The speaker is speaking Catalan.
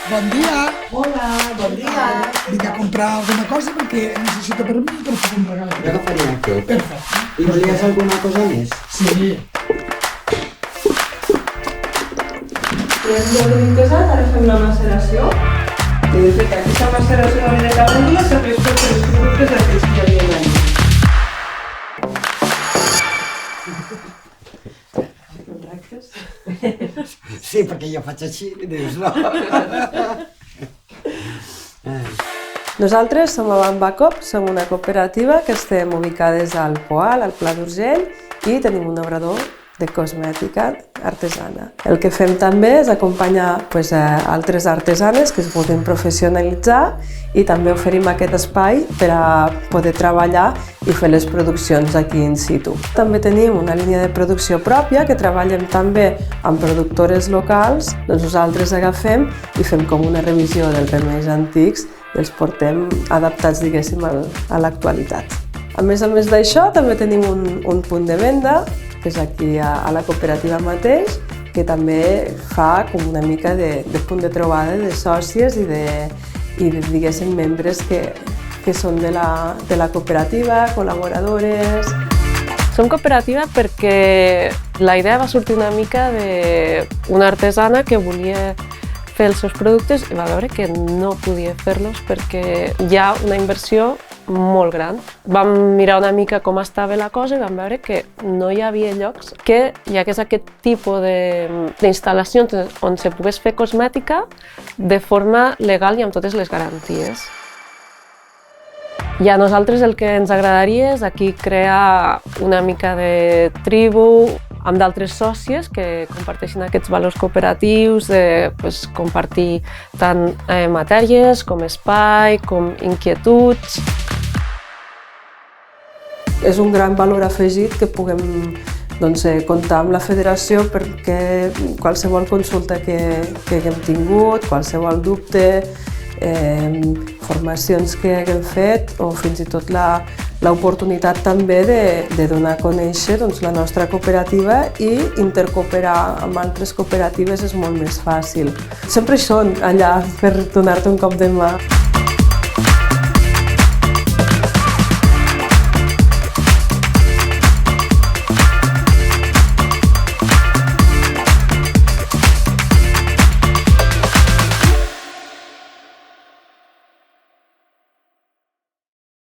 Bon dia! Hola, bon dia. Vinc a comprar alguna cosa perquè necessito per mi per fer un regal. Jo agafaria aquest. Perfecte. I volies alguna cosa més? Sí. Hem desat, ara fem la maceració. I de fet, aquesta maceració de calèndula serveix per fer els productes aquells que hi havia allà. Sí, perquè jo faig així, dius no. Nosaltres som Avant Bacop, som una cooperativa que estem ubicades al Poal, al Pla d'Urgell, i tenim un obrador de cosmètica artesana. El que fem també és acompanyar altres artesanes que es vulguin professionalitzar i també oferim aquest espai per a poder treballar i fer les produccions aquí in situ. També tenim una línia de producció pròpia que treballem també amb productores locals. Doncs nosaltres agafem i fem com una revisió dels remeis antics i els portem adaptats, diguéssim, a l'actualitat. A més d'això, també tenim un punt de venda, que és aquí a la cooperativa mateix, que també fa com una mica de punt de trobada de sòcies i diguéssim, membres que són de la cooperativa, col·laboradores. Som cooperativa perquè la idea va sortir una mica d'una artesana que volia fer els seus productes i va veure que no podia fer-los perquè hi ha una inversió molt gran. Vam mirar una mica com estava la cosa i vam veure que no hi havia llocs que hi hagués aquest tipus d'instal·lacions on se pogués fer cosmètica de forma legal i amb totes les garanties. I a nosaltres el que ens agradaria és aquí crear una mica de tribu amb d'altres sòcies que comparteixin aquests valors cooperatius, compartir tant matèries com espai, com inquietuds. És un gran valor afegit que puguem comptar amb la federació perquè qualsevol consulta que haguem tingut, qualsevol dubte, formacions que haguem fet o fins i tot l'oportunitat també de donar a conèixer la nostra cooperativa i intercooperar amb altres cooperatives és molt més fàcil. Sempre hi són allà per donar-te un cop de mà.